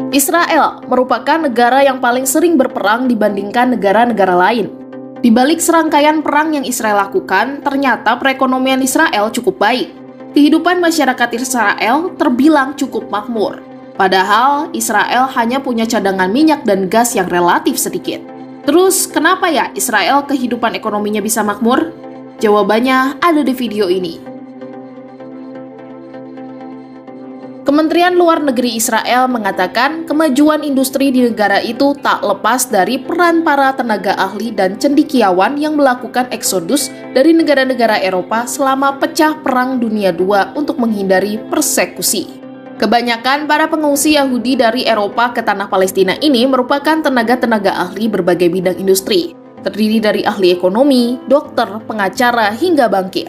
Israel merupakan negara yang paling sering berperang dibandingkan negara-negara lain. Di balik serangkaian perang yang Israel lakukan, ternyata perekonomian Israel cukup baik. Kehidupan masyarakat Israel terbilang cukup makmur. Padahal Israel hanya punya cadangan minyak dan gas yang relatif sedikit. Terus, kenapa ya Israel kehidupan ekonominya bisa makmur? Jawabannya ada di video ini. Kementerian Luar Negeri Israel mengatakan kemajuan industri di negara itu tak lepas dari peran para tenaga ahli dan cendekiawan yang melakukan eksodus dari negara-negara Eropa selama pecah Perang Dunia II untuk menghindari persekusi. Kebanyakan para pengungsi Yahudi dari Eropa ke tanah Palestina ini merupakan tenaga-tenaga ahli berbagai bidang industri, terdiri dari ahli ekonomi, dokter, pengacara, hingga bankir.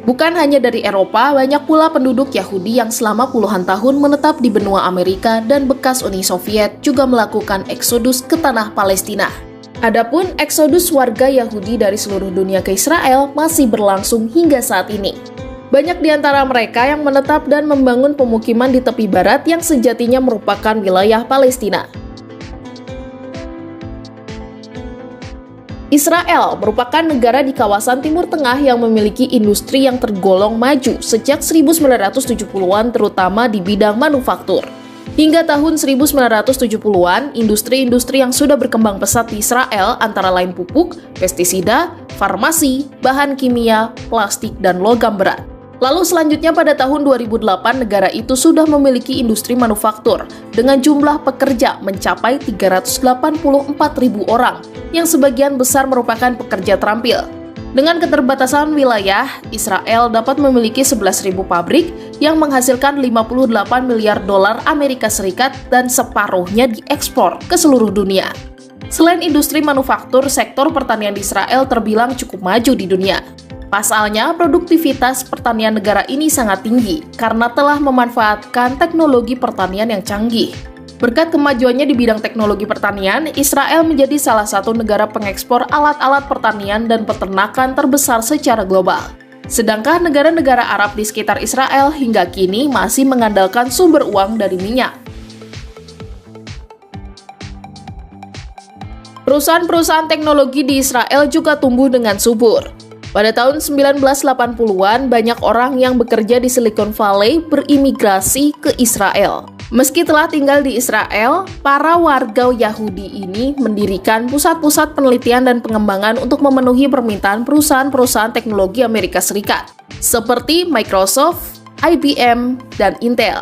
Bukan hanya dari Eropa, banyak pula penduduk Yahudi yang selama puluhan tahun menetap di benua Amerika dan bekas Uni Soviet juga melakukan eksodus ke tanah Palestina. Adapun eksodus warga Yahudi dari seluruh dunia ke Israel masih berlangsung hingga saat ini. Banyak di antara mereka yang menetap dan membangun pemukiman di tepi barat yang sejatinya merupakan wilayah Palestina. Israel merupakan negara di kawasan Timur Tengah yang memiliki industri yang tergolong maju sejak 1970-an terutama di bidang manufaktur. Hingga tahun 1970-an, industri-industri yang sudah berkembang pesat di Israel antara lain pupuk, pestisida, farmasi, bahan kimia, plastik, dan logam berat. Lalu selanjutnya pada tahun 2008 negara itu sudah memiliki industri manufaktur dengan jumlah pekerja mencapai 384.000 orang yang sebagian besar merupakan pekerja terampil. Dengan keterbatasan wilayah, Israel dapat memiliki 11.000 pabrik yang menghasilkan 58 miliar dolar Amerika Serikat dan separuhnya diekspor ke seluruh dunia. Selain industri manufaktur, sektor pertanian di Israel terbilang cukup maju di dunia. Pasalnya, produktivitas pertanian negara ini sangat tinggi karena telah memanfaatkan teknologi pertanian yang canggih. Berkat kemajuannya di bidang teknologi pertanian, Israel menjadi salah satu negara pengekspor alat-alat pertanian dan peternakan terbesar secara global. Sedangkan negara-negara Arab di sekitar Israel hingga kini masih mengandalkan sumber uang dari minyak. Perusahaan-perusahaan teknologi di Israel juga tumbuh dengan subur. Pada tahun 1980-an, banyak orang yang bekerja di Silicon Valley berimigrasi ke Israel. Meski telah tinggal di Israel, para warga Yahudi ini mendirikan pusat-pusat penelitian dan pengembangan untuk memenuhi permintaan perusahaan-perusahaan teknologi Amerika Serikat, seperti Microsoft, IBM, dan Intel.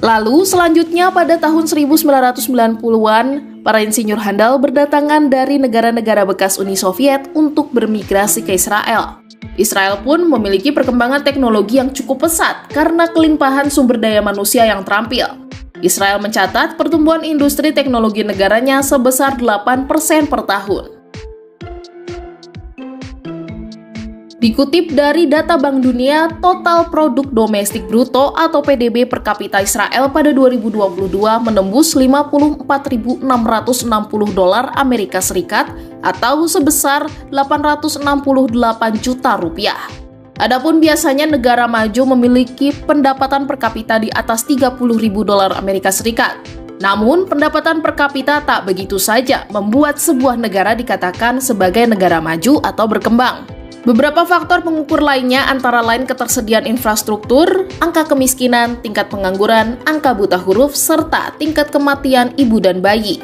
Lalu selanjutnya pada tahun 1990-an, para insinyur handal berdatangan dari negara-negara bekas Uni Soviet untuk bermigrasi ke Israel. Israel pun memiliki perkembangan teknologi yang cukup pesat karena kelimpahan sumber daya manusia yang terampil. Israel mencatat pertumbuhan industri teknologi negaranya sebesar 8% per tahun. Dikutip dari data Bank Dunia, total produk domestik bruto atau PDB per kapita Israel pada 2022 menembus 54.660 dolar Amerika Serikat atau sebesar 868 juta rupiah. Adapun biasanya negara maju memiliki pendapatan per kapita di atas 30.000 dolar Amerika Serikat. Namun, pendapatan per kapita tak begitu saja membuat sebuah negara dikatakan sebagai negara maju atau berkembang. Beberapa faktor pengukur lainnya antara lain ketersediaan infrastruktur, angka kemiskinan, tingkat pengangguran, angka buta huruf, serta tingkat kematian ibu dan bayi.